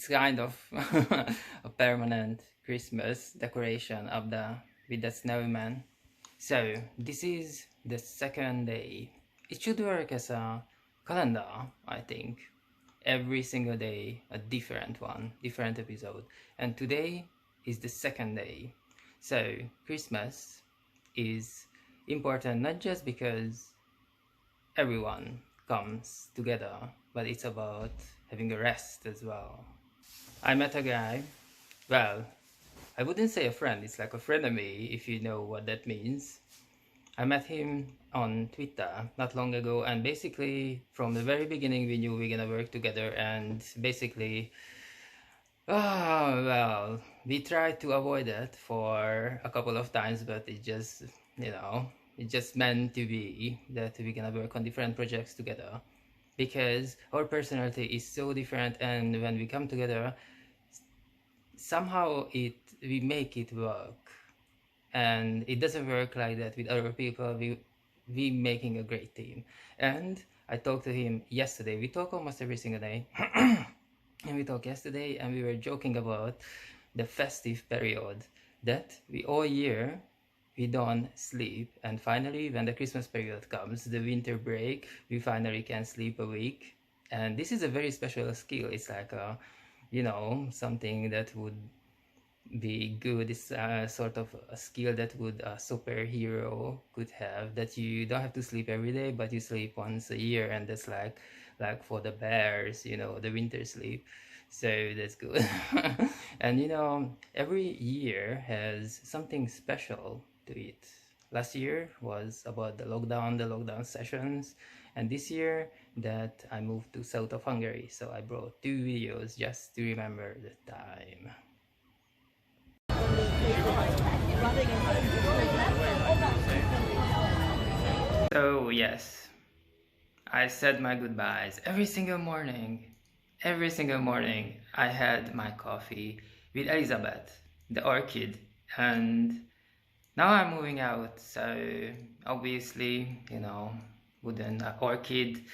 It's kind of a permanent Christmas decoration of the with the snowman. So this is the second day. It should work as a calendar, I think. Every single day a different one, different episode. And today is the second day. So Christmas is important not just because everyone comes together, but it's about having a rest as well. I met a guy, well, I wouldn't say a friend, it's like a frenemy if you know what that means. I met him on Twitter not long ago, and basically from the very beginning we knew we are gonna work together, and basically, well, we tried to avoid it for a couple of times, but it just, it just meant to be that we're gonna work on different projects together because our personality is so different, and when we come together, somehow we make it work. And it doesn't work like that with other people. We making a great team. And I talked to him yesterday. We talk almost every single day. And we talked yesterday, and we were joking about the festive period that we all year we don't sleep, and finally when the Christmas period comes, the winter break, we finally can sleep a week. And this is a very special skill. It's like a, something that would be good. It's sort of a skill that would a superhero could have, that you don't have to sleep every day, but you sleep once a year, and that's like for the bears, the winter sleep. So that's good. And every year has something special to it. Last year was about the lockdown sessions, and this year that I moved to south of Hungary, so I brought 2 videos just to remember the time. So yes, I said my goodbyes every single morning. Every single morning I had my coffee with Elizabeth, the orchid, and now I'm moving out, so obviously, wooden orchid,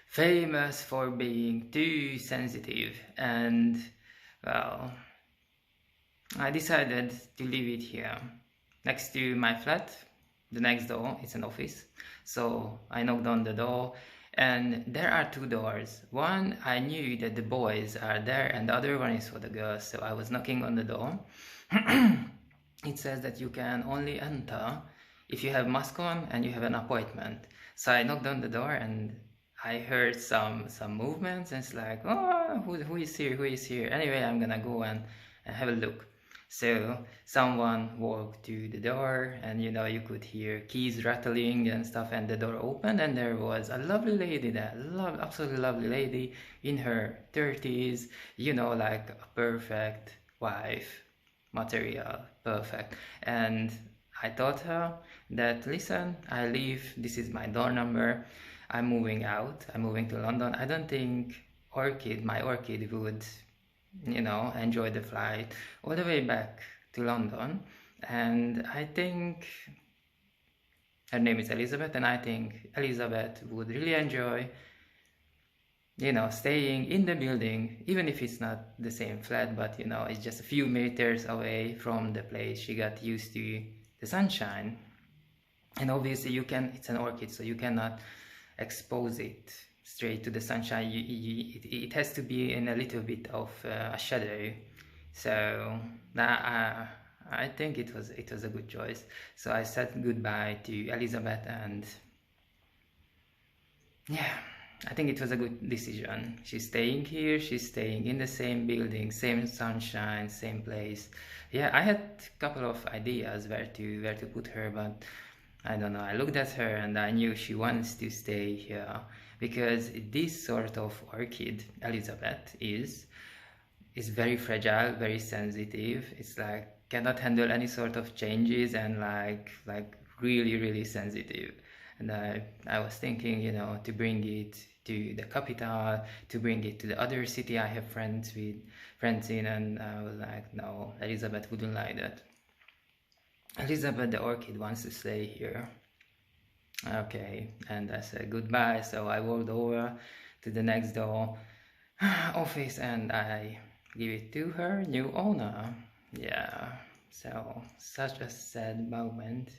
famous for being too sensitive, and well, I decided to leave it here next to my flat. The next door, it's an office, so I knocked on the door, and there are two doors. One, I knew that the boys are there, and the other one is for the girls, so I was knocking on the door. It says that you can only enter if you have mask on and you have an appointment. So I knocked on the door, and I heard some movements, and it's like, oh, who is here? Anyway, I'm gonna go and have a look. So someone walked to the door, and you could hear keys rattling and stuff, and the door opened, and there was a lovely lady there, absolutely lovely lady in her 30s, like a perfect wife material, perfect. And I told her that, listen, this is my door number, I'm moving out, I'm moving to London. I don't think my orchid would enjoy the flight all the way back to London. And I think her name is Elizabeth, and I think Elizabeth would really enjoy staying in the building, even if it's not the same flat, but it's just a few meters away from the place. She got used to the sunshine, and obviously it's an orchid, so you cannot expose it straight to the sunshine. It has to be in a little bit of a shadow. So I think it was a good choice. So I said goodbye to Elizabeth, and yeah, I think it was a good decision. She's staying here, she's staying in the same building, same sunshine, same place. Yeah, I had a couple of ideas where to put her, but I don't know. I looked at her and I knew she wants to stay here, because this sort of orchid, Elizabeth, is very fragile, very sensitive. It's like cannot handle any sort of changes, and like really sensitive. And I was thinking, to bring it to the capital, to bring it to the other city I have friends in, and I was like, no, Elizabeth wouldn't like that. Elizabeth the orchid wants to stay here. Okay, and I said goodbye. So I walked over to the next door office, and I give it to her new owner. Yeah, so such a sad moment.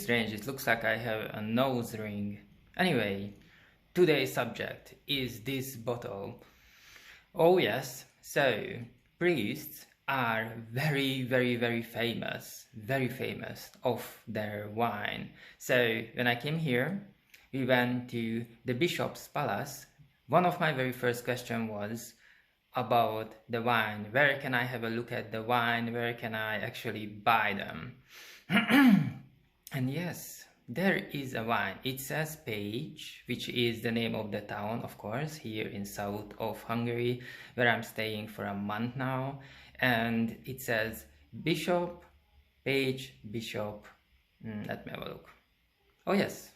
Strange, it looks like I have a nose ring. Anyway, today's subject is this bottle. Oh yes, so priests are very famous of their wine. So when I came here, we went to the bishop's palace. One of my very first questions was about the wine. Where can I have a look at the wine? Where can I actually buy them? And yes, there is a wine. It says Page, which is the name of the town, of course, here in south of Hungary, where I'm staying for a month now. And it says Bishop, Page, Bishop. Let me have a look. Oh yes,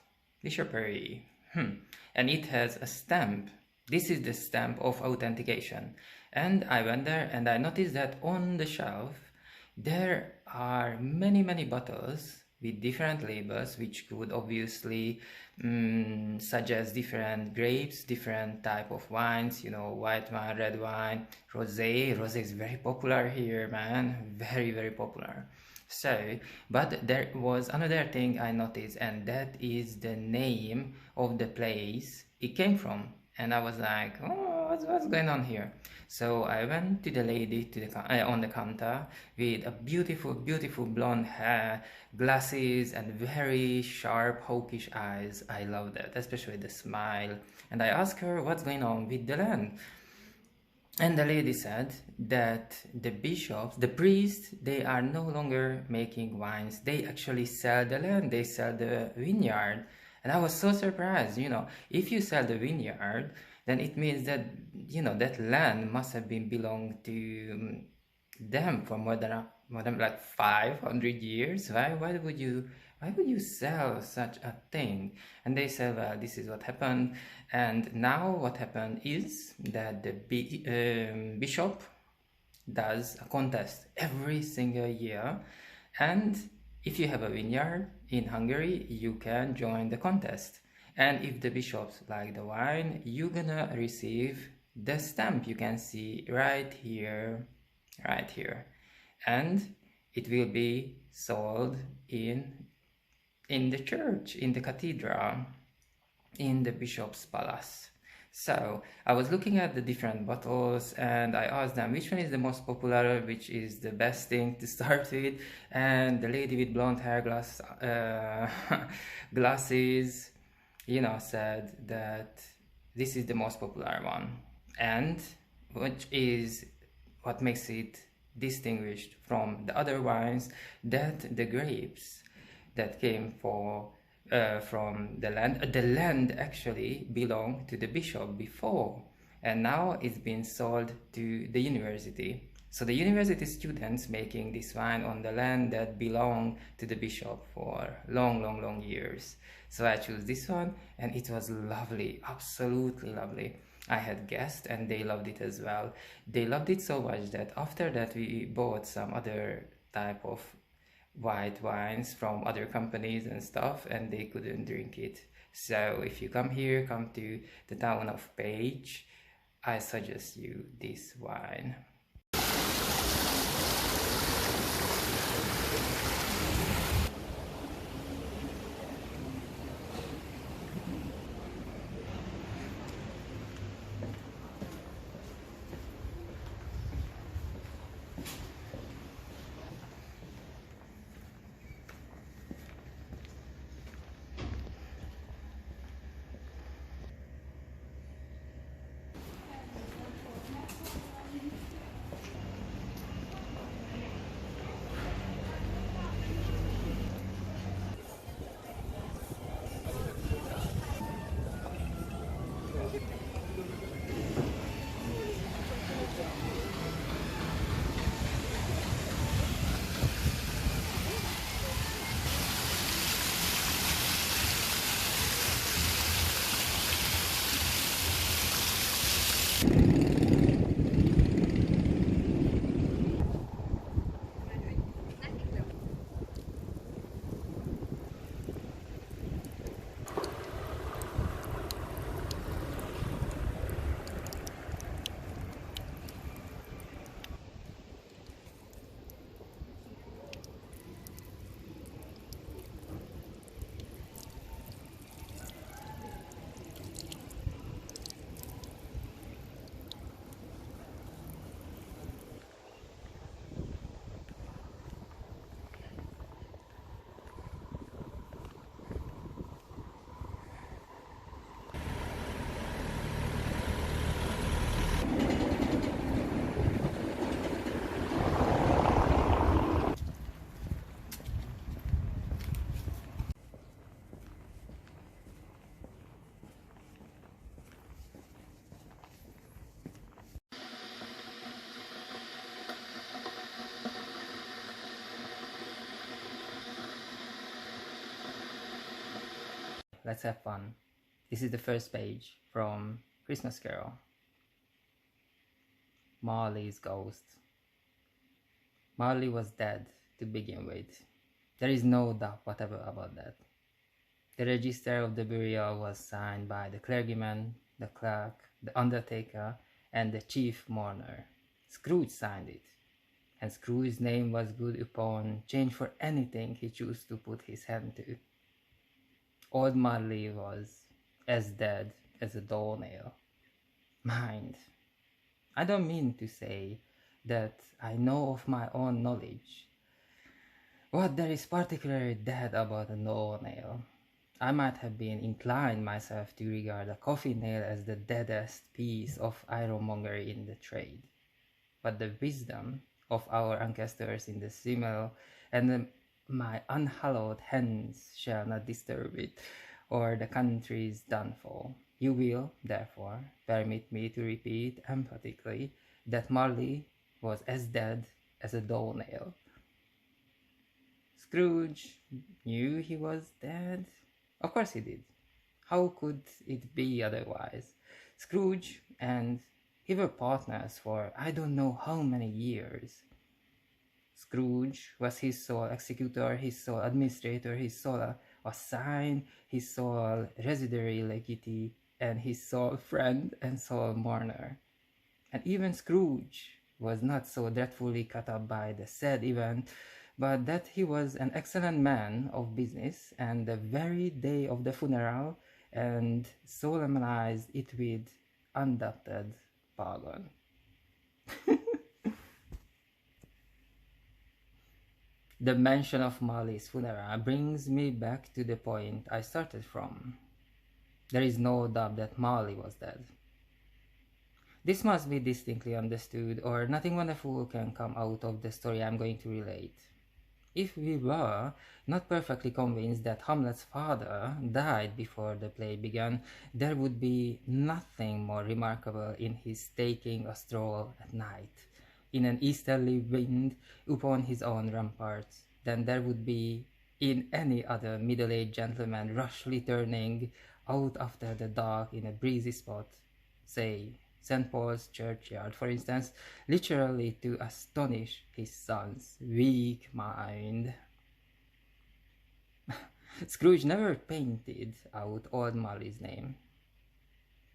Bishopery. And it has a stamp. This is the stamp of authentication. And I went there and I noticed that on the shelf there are many bottles with different labels, which could obviously suggest different grapes, different type of wines, you know, white wine, red wine, rosé. Rosé is very popular here, man, very popular. So, but there was another thing I noticed, and that is the name of the place it came from. And I was like, oh, what's going on here? So I went to the lady to the on the counter with a beautiful blonde hair, glasses, and very sharp, hawkish eyes. I love that, especially the smile. And I asked her what's going on with the land. And the lady said that the bishops, the priests, they are no longer making wines. They actually sell the land. They sell the vineyard. And I was so surprised, you know, if you sell the vineyard, then it means that, you know, that land must have been belonged to them for more than like 500 years. Why would you sell such a thing? And they said, well, this is what happened. And now what happened is that the bishop does a contest every single year, and if you have a vineyard in Hungary, you can join the contest. And if the bishops like the wine, you're gonna receive the stamp you can see right here. And it will be sold in the church, in the cathedral, in the bishop's palace. So I was looking at the different bottles and I asked them which one is the most popular, which is the best thing to start with. And the lady with blonde hair, glasses, you know, said that this is the most popular one, and which is what makes it distinguished from the other wines, that the grapes that came from the land actually belonged to the bishop before, and now it's been sold to the university. So the university students making this wine on the land that belonged to the bishop for long years. So I chose this one and it was lovely, absolutely lovely. I had guests and they loved it as well. They loved it so much that after that we bought some other type of white wines from other companies and stuff, and they couldn't drink it. So if you come here, come to the town of Page, I suggest you this wine. let's have fun. This is the first page from Christmas Carol. Marley's ghost. Marley was dead to begin with. There is no doubt whatever about that. The register of the burial was signed by the clergyman, the clerk, the undertaker, and the chief mourner. Scrooge signed it, and Scrooge's name was good upon change for anything he chose to put his hand to. Old Marley was as dead as a doornail. Mind, I don't mean to say that I know of my own knowledge what there is particularly dead about a doornail. I might have been inclined myself to regard a coffin nail as the deadest piece of ironmongery in the trade. But the wisdom of our ancestors in the simile and my unhallowed hands shall not disturb it, or the country's downfall. You will, therefore, permit me to repeat emphatically that Marley was as dead as a doornail. Scrooge knew he was dead. Of course he did. How could it be otherwise? Scrooge and he were partners for I don't know how many years. Scrooge was his sole executor, his sole administrator, his sole assign, his sole residuary legatee, and his sole friend and sole mourner. And even Scrooge was not so dreadfully cut up by the said event, but that he was an excellent man of business, and the very day of the funeral, and solemnized it with undoubted pardon. The mention of Marley's funeral brings me back to the point I started from. There is no doubt that Marley was dead. This must be distinctly understood, or nothing wonderful can come out of the story I am going to relate. If we were not perfectly convinced that Hamlet's father died before the play began, there would be nothing more remarkable in his taking a stroll at night, in an easterly wind, upon his own ramparts, than there would be in any other middle-aged gentleman rashly turning out after the dark in a breezy spot, say St. Paul's churchyard, for instance, literally to astonish his son's weak mind. Scrooge never painted out old Marley's name.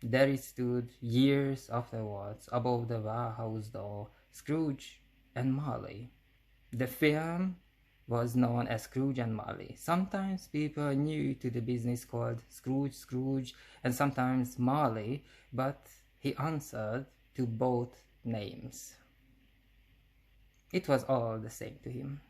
There it stood years afterwards above the warehouse door, Scrooge and Marley. The film was known as Scrooge and Marley. Sometimes people new to the business called Scrooge, and sometimes Marley, but he answered to both names. It was all the same to him.